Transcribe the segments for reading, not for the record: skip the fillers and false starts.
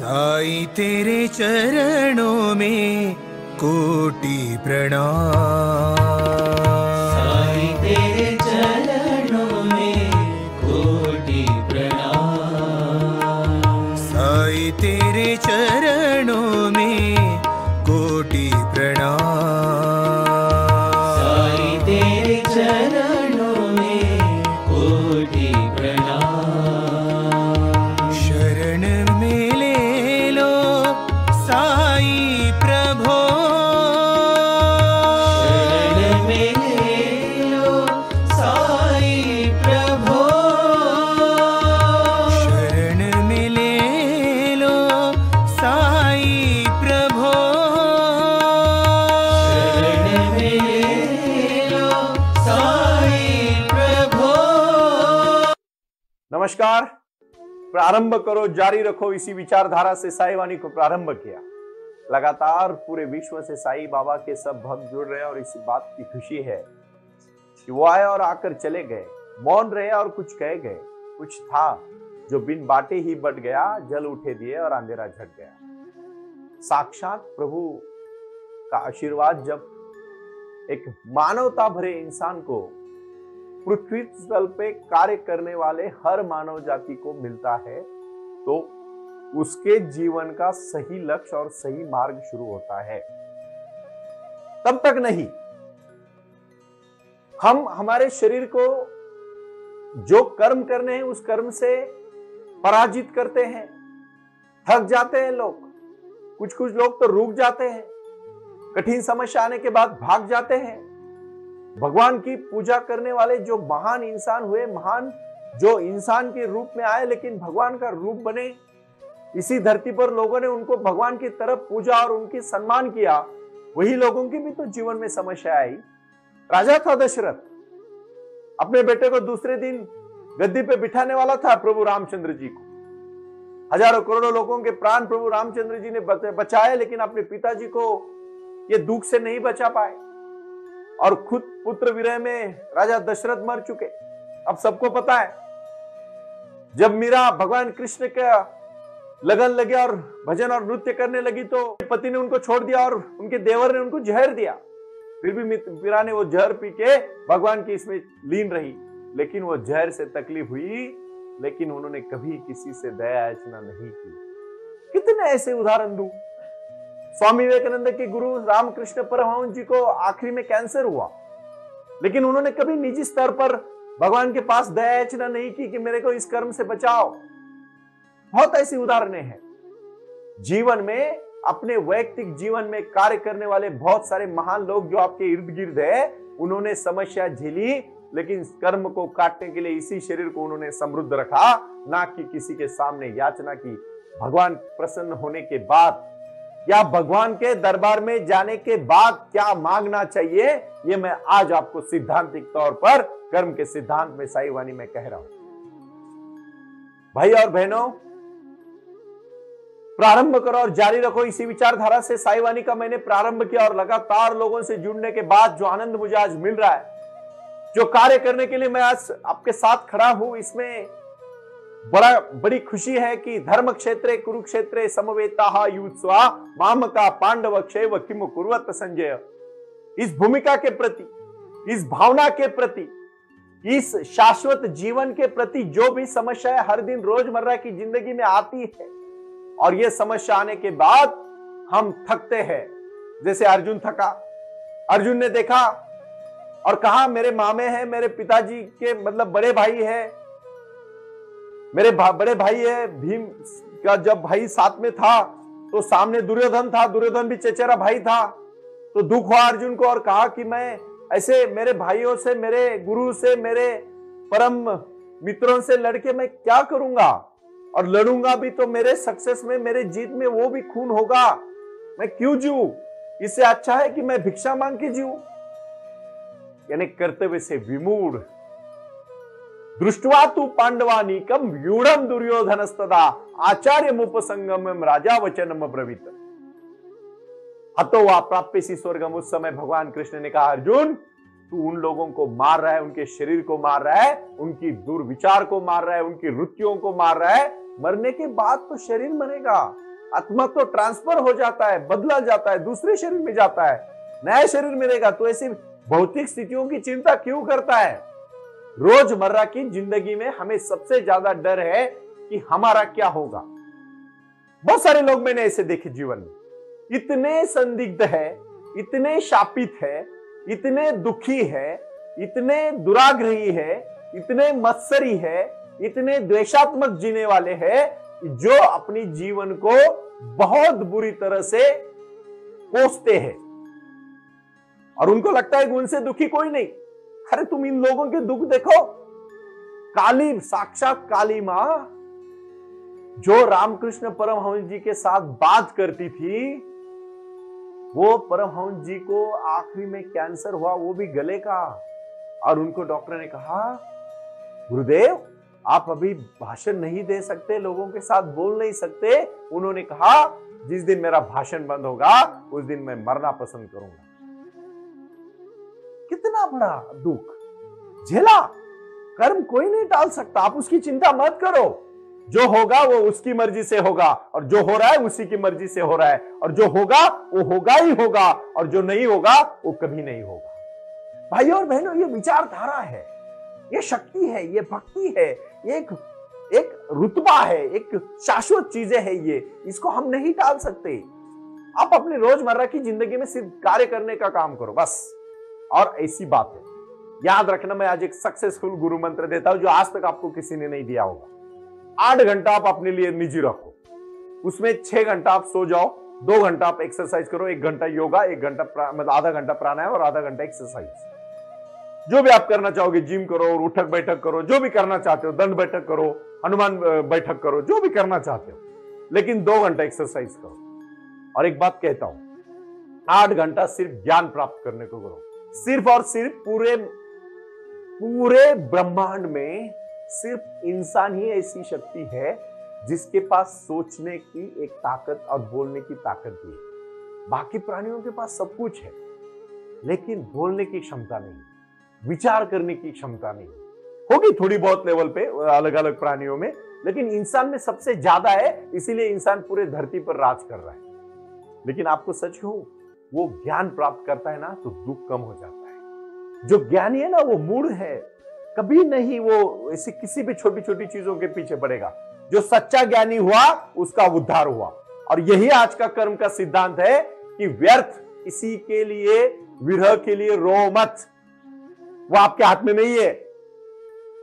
साईं तेरे चरणों में कोटि प्रणाम। साईं तेरे चरणों में कोटि प्रणाम। साईं तेरे चरणों में कोटि प्रणाम। साईं तेरे चरणों में कोटि प्रणाम। शरण में ले लो साईं प्रभो। शरण में ले लो साईं प्रभो। शरण में ले लो साईं प्रभो। शरण में ले लो साईं प्रभो। नमस्कार। प्रारंभ करो जारी रखो, इसी विचारधारा से साईं वाणी को प्रारंभ किया। लगातार पूरे विश्व से साईं बाबा के सब भक्त जुड़ रहे हैं और इसी बात की खुशी है कि वो आए और आकर चले गए, मौन रहे और कुछ कह गए। कुछ था जो बिन बाटे ही बट गया, जल उठे दिए और अंधेरा झट गया। साक्षात प्रभु का आशीर्वाद जब एक मानवता भरे इंसान को, पृथ्वी तल पे कार्य करने वाले हर मानव जाति को मिलता है, तो उसके जीवन का सही लक्ष्य और सही मार्ग शुरू होता है। तब तक नहीं, हम हमारे शरीर को जो कर्म करने हैं उस कर्म से पराजित करते हैं, थक जाते हैं लोग। कुछ कुछ लोग तो रुक जाते हैं, कठिन समस्या आने के बाद भाग जाते हैं। भगवान की पूजा करने वाले जो महान इंसान हुए, महान जो इंसान के रूप में आए लेकिन भगवान का रूप बने, इसी धरती पर लोगों ने उनको भगवान की तरफ पूजा और उनकी सम्मान किया, वही लोगों की भी तो जीवन में समस्या आई। राजा था दशरथ, अपने बेटे को दूसरे दिन गद्दी पे बिठाने वाला था प्रभु रामचंद्र जी को। हजारों करोड़ों लोगों के प्राण प्रभु रामचंद्र जी ने बचाए, लेकिन अपने पिताजी को ये दुख से नहीं बचा पाए और खुद पुत्र विरह में राजा दशरथ मर चुके। अब सबको पता है, जब मीरा भगवान कृष्ण का लगन लगे और भजन और नृत्य करने लगी तो पति ने उनको छोड़ दिया और उनके देवर ने उनको जहर दिया। फिर भी मीरा ने वो जहर पी के भगवान की इसमें लीन रही, लेकिन वो जहर से तकलीफ हुई, लेकिन उन्होंने कभी किसी से दया याचना नहीं की। कितने ऐसे उदाहरण दूं। स्वामी विवेकानंद के गुरु रामकृष्ण परमहंस जी को आखिरी में कैंसर हुआ, लेकिन उन्होंने कभी निजी स्तर पर भगवान के पास दया याचना नहीं की कि मेरे को इस कर्म से बचाओ। बहुत ऐसी उदाहरणें हैं जीवन में, अपने वैयक्तिक जीवन में कार्य करने वाले बहुत सारे महान लोग जो आपके इर्द गिर्द है, उन्होंने समस्या झेली, लेकिन कर्म को काटने के लिए इसी शरीर को उन्होंने समृद्ध रखा, ना कि किसी के सामने याचना की। भगवान प्रसन्न होने के बाद या भगवान के दरबार में जाने के बाद क्या मांगना चाहिए, ये मैं आज आपको सिद्धांतिक तौर पर कर्म के सिद्धांत में साईं वाणी में कह रहा हूं। भाई और बहनों, प्रारंभ करो और जारी रखो, इसी विचारधारा से साईं वाणी का मैंने प्रारंभ किया और लगातार लोगों से जुड़ने के बाद जो आनंद मुझे आज मिल रहा है, जो कार्य करने के लिए मैं आज आपके साथ खड़ा हूं, इसमें बड़ी खुशी है कि धर्म क्षेत्रे कुरुक्षेत्रे समवेताः युत्स्वा मामका पांडव क्षेव किम कुर्वत संजय। इस भूमिका के प्रति, इस भावना के प्रति, इस शाश्वत जीवन के प्रति जो भी समस्याएं हर दिन रोजमर्रा की जिंदगी में आती है, और ये समस्या आने के बाद हम थकते हैं। जैसे अर्जुन थका, अर्जुन ने देखा और कहा मेरे मामे हैं, मेरे पिताजी के मतलब बड़े भाई है, मेरे बड़े भाई है। भीम का जब भाई साथ में था तो सामने दुर्योधन था, दुर्योधन भी चचेरा भाई था, तो दुख हुआ अर्जुन को और कहा कि मैं ऐसे मेरे भाइयों से, मेरे गुरु से, मेरे परम मित्रों से लड़के मैं क्या करूंगा, और लड़ूंगा भी तो मेरे सक्सेस में, मेरे जीत में वो भी खून होगा, मैं क्यों जीऊं? इससे अच्छा है कि मैं भिक्षा मांग के जीऊं। यानी कर्तव्य से विमूढ़। दृष्टवा तु पांडवानीकम व्यूढ़म दुर्योधनस्तदा आचार्यमुपसंगमम राजा वचनम ब्रवीत। हतो वा प्राप्यसि स्वर्गम। उस समय भगवान कृष्ण ने कहा, अर्जुन तू उन लोगों को मार रहा है, उनके शरीर को मार रहा है, उनकी दुर्विचार को मार रहा है, उनकी रुचियों को मार रहा है। मरने के बाद तो शरीर मरेगा, आत्मा तो ट्रांसफर हो जाता है, बदला जाता है, दूसरे शरीर में जाता है, नया शरीर मिलेगा। तो ऐसी भौतिक स्थितियों की चिंता क्यों करता है? रोजमर्रा की जिंदगी में हमें सबसे ज्यादा डर है कि हमारा क्या होगा। बहुत सारे लोग मैंने ऐसे देखे जीवन में, इतने संदिग्ध है, इतने शापित है, इतने दुखी है, इतने दुराग्रही है, इतने मत्सरी है, इतने द्वेषात्मक जीने वाले हैं, जो अपनी जीवन को बहुत बुरी तरह से कोसते हैं और उनको लगता है कि उनसे दुखी कोई नहीं। अरे तुम इन लोगों के दुख देखो। काली, साक्षात काली मां जो रामकृष्ण परमहंस जी के साथ बात करती थी, वो परमहंस जी को आखिरी में कैंसर हुआ, वो भी गले का, और उनको डॉक्टर ने कहा गुरुदेव आप अभी भाषण नहीं दे सकते, लोगों के साथ बोल नहीं सकते। उन्होंने कहा जिस दिन मेरा भाषण बंद होगा उस दिन मैं मरना पसंद करूंगा। कितना बड़ा दुख झेला। कर्म कोई नहीं टाल सकता, आप उसकी चिंता मत करो। जो होगा वो उसकी मर्जी से होगा, और जो हो रहा है उसी की मर्जी से हो रहा है, और जो होगा वो होगा ही होगा, और जो नहीं होगा वो कभी नहीं होगा। भाइयों और बहनों, ये विचारधारा है, ये शक्ति है, ये भक्ति है, एक रुतबा है, एक शाश्वत चीजें है ये, इसको हम नहीं टाल सकते। आप अपने रोजमर्रा की जिंदगी में सिर्फ कार्य करने का काम करो बस। और ऐसी बात है, याद रखना, मैं आज एक सक्सेसफुल गुरु मंत्र देता हूं जो आज तक आपको किसी ने नहीं दिया होगा। 8 घंटा आप अपने लिए निजी रखो, उसमें 6 घंटा आप सो जाओ, 2 घंटा आप एक्सरसाइज करो, 1 घंटा योगा, 1 घंटा मतलब आधा घंटा प्राणायाम और आधा घंटा एक्सरसाइज। जो भी आप करना चाहोगे, जिम करो, उठक बैठक करो, जो भी करना चाहते हो, दंड बैठक करो, हनुमान बैठक करो, जो भी करना चाहते हो, लेकिन 2 घंटा एक्सरसाइज करो। और एक बात कहता हूं, 8 घंटा सिर्फ ज्ञान प्राप्त करने को करो। सिर्फ और सिर्फ पूरे ब्रह्मांड में सिर्फ इंसान ही ऐसी शक्ति है जिसके पास सोचने की एक ताकत और बोलने की ताकत भी है। बाकी प्राणियों के पास सब कुछ है, लेकिन बोलने की क्षमता नहीं, विचार करने की क्षमता नहीं। होगी थोड़ी बहुत लेवल पे अलग अलग प्राणियों में, लेकिन इंसान में सबसे ज्यादा है, इसीलिए इंसान पूरे धरती पर राज कर रहा है। लेकिन आपको सच कहूं, वो ज्ञान प्राप्त करता है ना तो दुख कम हो जाता है। जो ज्ञानी है ना वो मूढ़ है, कभी नहीं वो ऐसी किसी भी छोटी छोटी चीजों के पीछे पड़ेगा। जो सच्चा ज्ञानी हुआ उसका उद्धार हुआ। और यही आज का कर्म का सिद्धांत है कि व्यर्थ किसी के लिए, विरह के लिए रो मत। वो आपके हाथ में नहीं है,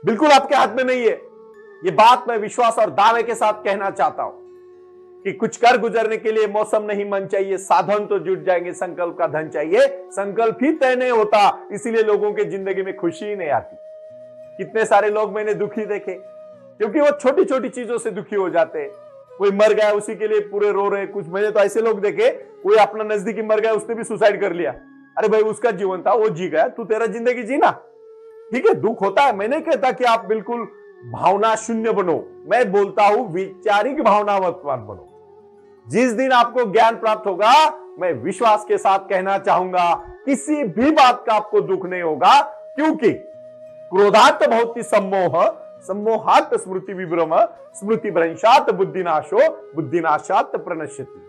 बिल्कुल आपके हाथ में नहीं है। ये बात मैं विश्वास और दावे के साथ कहना चाहता हूं कि कुछ कर गुजरने के लिए मौसम नहीं मन चाहिए, साधन तो जुट जाएंगे, संकल्प का धन चाहिए। संकल्प ही तय नहीं होता, इसीलिए लोगों के जिंदगी में खुशी ही नहीं आती। कितने सारे लोग मैंने दुखी देखे, क्योंकि वो छोटी छोटी चीजों से दुखी हो जाते हैं। कोई मर गया उसी के लिए पूरे रो रहे। कुछ मैंने तो ऐसे लोग देखे, कोई अपना नजदीकी मर गया, उसने भी सुसाइड कर लिया। अरे भाई उसका जीवन था, वो जी गया, तू तेरा जिंदगी जीना। ठीक है, दुख होता है, मैं नहीं कहता कि आप बिल्कुल भावना शून्य बनो, मैं बोलता हूं वैचारिक भावनावान बनो। जिस दिन आपको ज्ञान प्राप्त होगा, मैं विश्वास के साथ कहना चाहूंगा, किसी भी बात का आपको दुख नहीं होगा, क्योंकि क्रोधात भवति सम्मोह, सम्मोहात स्मृति विभ्रम, स्मृति भ्रंशात बुद्धिनाशो, बुद्धिनाशात प्रणश्यति।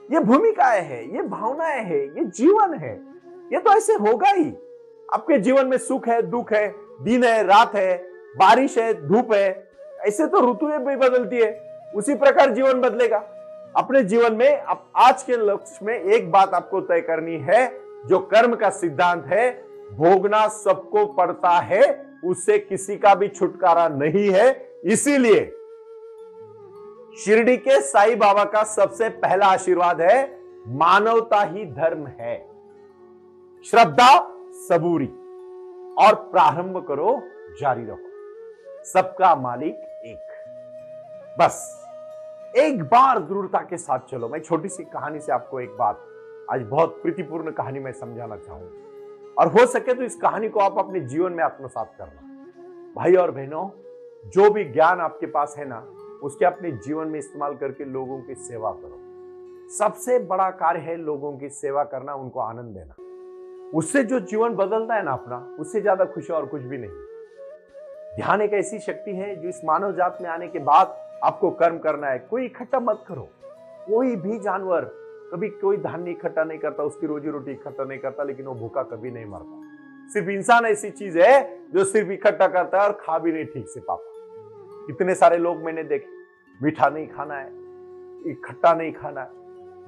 ये भूमिकाएं है, ये भावनाएं है, ये जीवन है। ये तो ऐसे होगा ही। आपके जीवन में सुख है, दुख है, दिन है, रात है, बारिश है, धूप है, ऐसे तो ऋतुएं भी बदलती है, उसी प्रकार जीवन बदलेगा। अपने जीवन में आज के लक्ष्य में एक बात आपको तय करनी है, जो कर्म का सिद्धांत है, भोगना सबको पड़ता है, उससे किसी का भी छुटकारा नहीं है। इसीलिए शिरडी के साईं बाबा का सबसे पहला आशीर्वाद है, मानवता ही धर्म है। श्रद्धा सबूरी और प्रारंभ करो, जारी रखो। सबका मालिक एक। बस एक बार दृढ़ता के साथ चलो। मैं छोटी सी कहानी से आपको एक बात, आज बहुत प्रीतिपूर्ण कहानी मैं समझाना चाहूंगा, और हो सके तो इस कहानी को आप अपने जीवन में आत्मसात करना। भाई और बहनों, जो भी ज्ञान आपके पास है ना, उसके अपने जीवन में इस्तेमाल करके लोगों की सेवा करो। सबसे बड़ा कार्य है लोगों की सेवा करना, उनको आनंद देना। उससे जो जीवन बदलता है ना अपना, उससे ज्यादा खुशी और कुछ भी नहीं। ध्यान एक ऐसी शक्ति है जो इस मानव जात में आने के बाद आपको कर्म करना है। कोई इकट्ठा मत करो, कोई भी जानवर कभी कोई धान्य इकट्ठा नहीं करता, उसकी रोजी रोटी इकट्ठा नहीं करता, लेकिन वो भूखा कभी नहीं मरता। सिर्फ इंसान ऐसी चीज है जो सिर्फ इकट्ठा करता है और खा भी नहीं ठीक से पाता। इतने सारे लोग मैंने देखे, मीठा नहीं खाना है, इकट्ठा नहीं खाना है,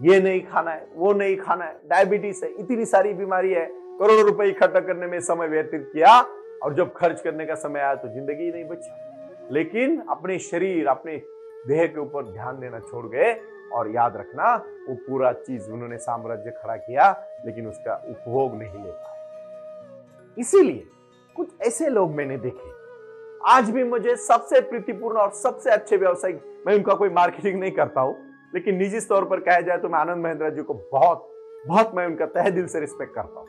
ये नहीं खाना है, वो नहीं खाना है, डायबिटीज है, इतनी सारी बीमारी है, करोड़ों रुपए इकट्ठा करने में समय व्यतीत किया और जब खर्च करने का समय आया तो जिंदगी ही नहीं बची। लेकिन अपने शरीर, अपने देह के ऊपर ध्यान देना छोड़ गए। और याद रखना, वो पूरा चीज उन्होंने साम्राज्य खड़ा किया लेकिन उसका उपभोग नहीं ले पाए। इसीलिए कुछ ऐसे लोग मैंने देखे, आज भी मुझे सबसे प्रीतिपूर्ण और सबसे अच्छे व्यवसायिक, मैं उनका कोई मार्केटिंग नहीं करता हूं, लेकिन निजी तौर पर कहा जाए तो मैं आनंद महिंद्रा जी को बहुत बहुत मैं उनका तहे दिल से रिस्पेक्ट करता हूं,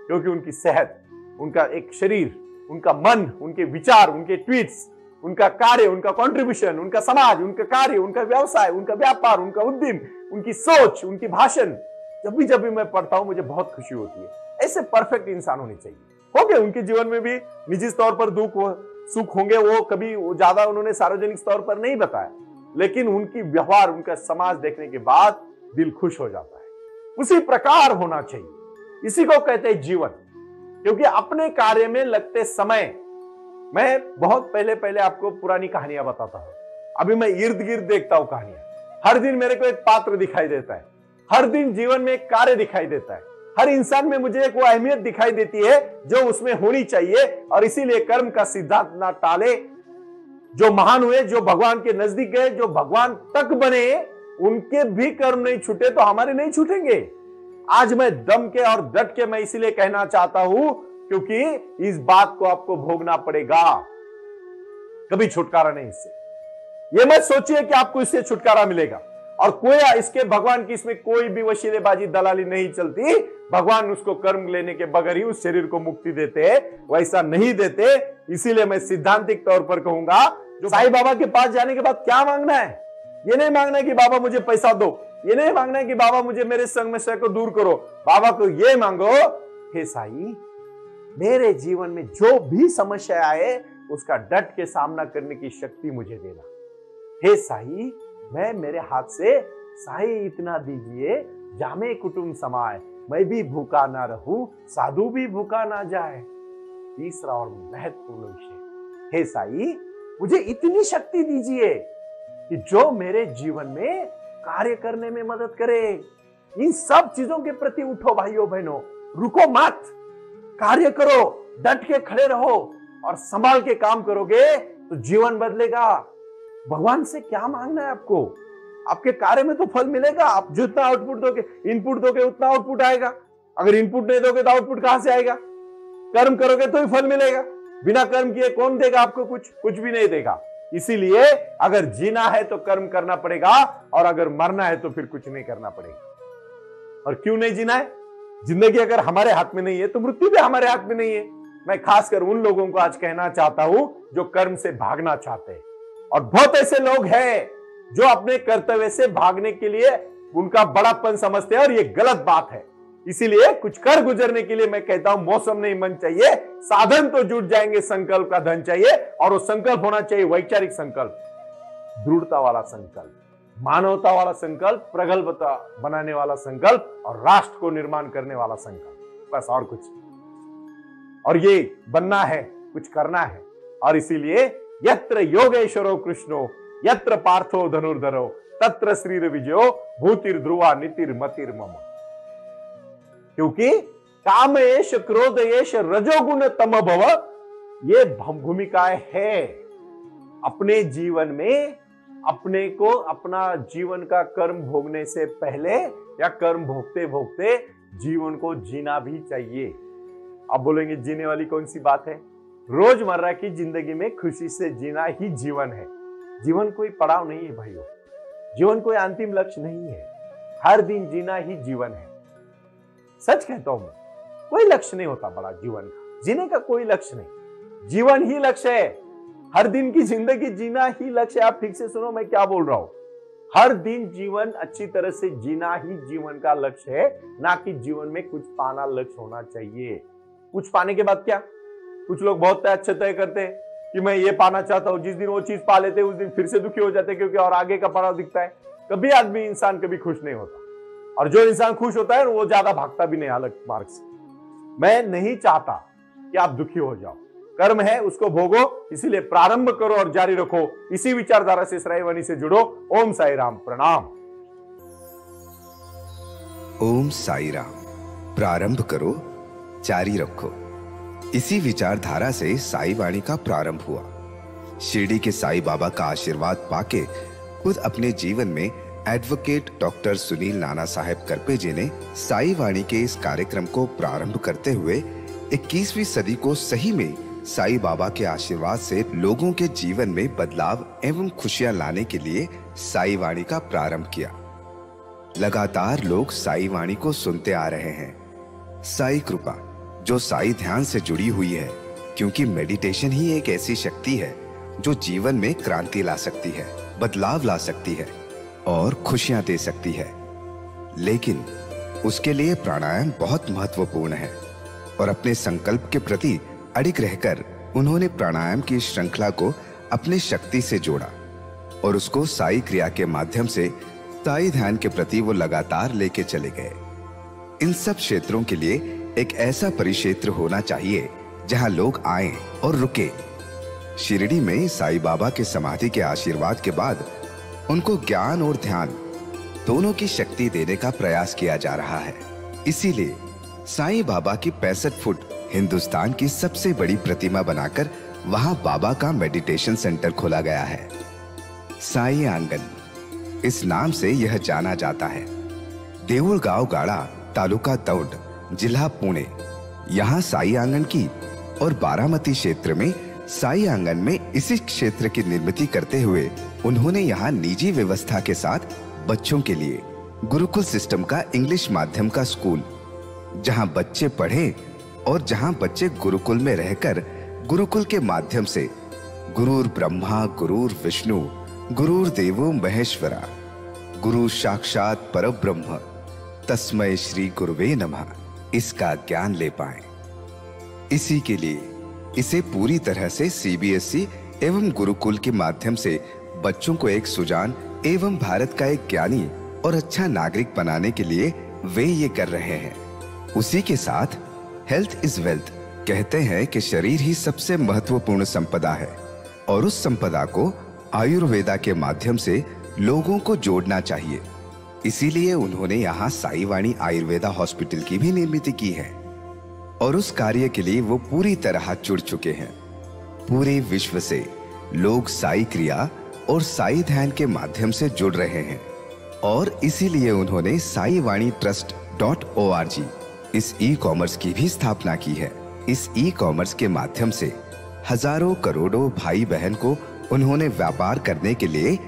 क्योंकि उनकी सेहत, उनका एक शरीर, उनका मन, उनके विचार, उनके ट्वीट्स, उनका कार्य, उनका कंट्रीब्यूशन, उनका समाज, उनका कार्य, उनका व्यवसाय, उनका व्यापार, उनका उद्यम, उनकी सोच, उनकी भाषण, जब भी मैं पढ़ता हूं मुझे बहुत खुशी होती है। ऐसे परफेक्ट इंसान होने चाहिए। हो गए उनके जीवन में भी निजी तौर पर दुख सुख होंगे, वो कभी ज्यादा उन्होंने सार्वजनिक तौर पर नहीं बताया, लेकिन उनकी व्यवहार, उनका समाज देखने के बाद दिल खुश हो जाता है। उसी प्रकार होना चाहिए। इसी को कहते हैं जीवन। क्योंकि अपने कार्य में लगते समय, मैं बहुत पहले आपको पुरानी कहानियां बताता हूं, अभी मैं इर्द गिर्द देखता हूं कहानियां। हर दिन मेरे को एक पात्र दिखाई देता है, हर दिन जीवन में एक कार्य दिखाई देता है, हर इंसान में मुझे एक वो अहमियत दिखाई देती है जो उसमें होनी चाहिए। और इसीलिए कर्म का सिद्धांत ना टाले। जो महान हुए, जो भगवान के नजदीक गए, जो भगवान तक बने, उनके भी कर्म नहीं छूटे तो हमारे नहीं छूटेंगे। आज मैं दम के और डट के मैं इसीलिए कहना चाहता हूं क्योंकि इस बात को आपको भोगना पड़ेगा, कभी छुटकारा नहीं इससे। ये मत सोचिए कि आपको इससे छुटकारा मिलेगा और कोई इसके भगवान की इसमें कोई भी वशीलेबाजी दलाली नहीं चलती। भगवान उसको कर्म लेने के बगैर ही उस शरीर को मुक्ति देते हैं, वैसा नहीं देते। इसीलिए मैं सिद्धांतिक तौर पर कहूंगा, जो साईं बाबा के पास जाने के बाद क्या मांगना है, ये नहीं मांगना है कि बाबा मुझे पैसा दो, ये नहीं मांगना है कि बाबा मुझे मेरे संग में से को दूर करो। बाबा को ये मांगो, हे साईं मेरे जीवन में जो भी समस्या आए उसका डट के सामना करने की शक्ति मुझे देना। हे साईं मैं मेरे हाथ से साईं इतना दीजिए जामे कुटुंब समाए, मैं भी भूखा ना रहूं साधु भी भूखा ना जाए। तीसरा और महत्वपूर्ण विषय, हे साईं मुझे इतनी शक्ति दीजिए कि जो मेरे जीवन में कार्य करने में मदद करे। इन सब चीजों के प्रति उठो भाइयों बहनों, रुको मत, कार्य करो, डट के खड़े रहो और संभाल के काम करोगे तो जीवन बदलेगा। भगवान से क्या मांगना है आपको? आपके कार्य में तो फल मिलेगा। आप जितना आउटपुट दोगे, इनपुट दोगे उतना आउटपुट आएगा। अगर इनपुट नहीं दोगे तो आउटपुट कहां से आएगा? कर्म करोगे तो ही फल मिलेगा। बिना कर्म किए कौन देगा आपको कुछ? कुछ भी नहीं देगा। इसीलिए अगर जीना है तो कर्म करना पड़ेगा और अगर मरना है तो फिर कुछ नहीं करना पड़ेगा। और क्यों नहीं जीना है? जिंदगी अगर हमारे हाथ में नहीं है तो मृत्यु भी हमारे हाथ में नहीं है। मैं खासकर उन लोगों को आज कहना चाहता हूं जो कर्म से भागना चाहते हैं। और बहुत ऐसे लोग हैं जो अपने कर्तव्य से भागने के लिए उनका बड़ापन समझते हैं और ये गलत बात है। इसीलिए कुछ कर गुजरने के लिए मैं कहता हूं मौसम नहीं मन चाहिए, साधन तो जुट जाएंगे, संकल्प का धन चाहिए। और वो संकल्प होना चाहिए वैचारिक संकल्प, दृढ़ता वाला संकल्प, मानवता वाला संकल्प, प्रगल्भता बनाने वाला संकल्प और राष्ट्र को निर्माण करने वाला संकल्प, बस और कुछ। और ये बनना है, कुछ करना है। और इसीलिए यत्र योगेश्वरो कृष्णो यत्र पार्थो धनुर्धरो तत्र श्रीर विजयो भूतिर ध्रुवा नीतिर मतिर मम। क्योंकि कामेश क्रोधयेश रजोगुण तम भव, ये भूमिकाएं है। अपने जीवन में अपने को अपना जीवन का कर्म भोगने से पहले या कर्म भोगते भोगते जीवन को जीना भी चाहिए। अब बोलेंगे जीने वाली कौन सी बात है? रोजमर्रा की जिंदगी में खुशी से जीना ही जीवन है। जीवन कोई पड़ाव नहीं है भाइयों, जीवन कोई अंतिम लक्ष्य नहीं है। हर दिन जीना ही जीवन है। सच कहता हूं मैं, कोई लक्ष्य नहीं होता बड़ा जीवन का, जीने का कोई लक्ष्य नहीं, जीवन ही लक्ष्य है। हर दिन की जिंदगी जीना ही लक्ष्य है। आप ठीक से सुनो मैं क्या बोल रहा हूं। हर दिन जीवन अच्छी तरह से जीना ही जीवन का लक्ष्य है, ना कि जीवन में कुछ पाना लक्ष्य होना चाहिए। कुछ पाने के बाद क्या? कुछ लोग बहुत अच्छे तय करते हैं कि मैं ये पाना चाहता हूं, जिस दिन वो चीज पा लेते हैं उस दिन फिर से दुखी हो जाते हैं क्योंकि और आगे का पड़ाव दिखता है। कभी आदमी इंसान कभी खुश नहीं होता, और जो इंसान खुश होता है वो ज्यादा भागता भी नहीं अलग मार्ग से। मैं नहीं चाहता कि आप दुखी हो जाओ, कर्म है उसको भोगो, इसीलिए प्रारंभ करो और जारी रखो। इसी विचारधारा से साई वाणी से जुड़ो। ओम साई राम, प्रणाम। ओम साई राम, प्रारंभ करो जारी रखो। इसी विचारधारा से साई वाणी का प्रारंभ हुआ। शिरडी के साई बाबा का आशीर्वाद पाके खुद अपने जीवन में एडवोकेट डॉक्टर सुनील नाना साहेब करपे जी ने साई वाणी के इस कार्यक्रम को प्रारंभ करते हुए 21वीं सदी को सही में साई बाबा के आशीर्वाद से लोगों के जीवन में बदलाव एवं खुशियां लाने के लिए साई वाणी का प्रारंभ किया। लगातार लोग साई वाणी को सुनते आ रहे हैं। साई कृपा जो साई ध्यान से जुड़ी हुई है, क्योंकि मेडिटेशन ही एक ऐसी शक्ति है जो जीवन में क्रांति ला सकती है, बदलाव ला सकती है और खुशियां दे सकती है। लेकिन उसके लिए प्राणायाम बहुत महत्वपूर्ण है और अपने संकल्प के प्रति अडिग रहकर उन्होंने प्राणायाम की श्रृंखला को अपने शक्ति से जोड़ा और उसको साई क्रिया के माध्यम से साई ध्यान के प्रति वो लगातार लेके चले गए। इन सब क्षेत्रों के लिए एक ऐसा परिक्षेत्र होना चाहिए जहां लोग आएं और रुके। शिरडी में साई बाबा के समाधि के आशीर्वाद के बाद उनको ज्ञान और ध्यान दोनों की शक्ति देने का प्रयास किया जा रहा है। इसीलिए साईं बाबा की 65 फुट हिंदुस्तान की सबसे बड़ी प्रतिमा बनाकर वहां बाबा का मेडिटेशन सेंटर खोला गया है। साई आंगन इस नाम से यह जाना जाता है। देऊळगाव गाड़ा, तालुका दौंड, जिला पुणे, यहाँ साई आंगन की और बारामती क्षेत्र में साई आंगन में इसी क्षेत्र की निर्मित करते हुए उन्होंने यहाँ निजी व्यवस्था के साथ बच्चों के लिए गुरुकुल सिस्टम का इंग्लिश माध्यम का स्कूल, जहाँ बच्चे पढ़े और जहाँ बच्चे गुरुकुल में रहकर गुरुकुल के माध्यम से गुरुर ब्रह्मा गुरुर विष्णु गुरुर देवो महेश्वरा गुरु साक्षात परब्रह्म तस्मै श्री गुरुवे नमः इसका ज्ञान ले पाएं। इसी के लिए इसे पूरी तरह से सीबीएसई एवं गुरुकुल के माध्यम से बच्चों को एक सुजान एवं भारत का एक ज्ञानी और अच्छा नागरिक बनाने के लिए वे ये कर रहे हैं। उसी के साथ हेल्थ इज वेल्थ कहते हैं कि शरीर ही सबसे महत्वपूर्ण संपदा है और उस संपदा को आयुर्वेदा के माध्यम से लोगों को जोड़ना चाहिए। इसीलिए उन्होंने यहाँ साई वाणी आयुर्वेदा हॉस्पिटल की भी निर्मित की है और उस कार्य के लिए वो पूरी तरह जुड़ चुके हैं। पूरे विश्व से लोग साई क्रिया और साई ध्यान के माध्यम से जुड़ रहे हैं और इसीलिए उन्होंने साई वाणी trust.org इस ई कॉमर्स की भी स्थापना की है। इस ई कॉमर्स के माध्यम से हजारों करोड़ों भाई बहन को उन्होंने व्यापार करने के लिए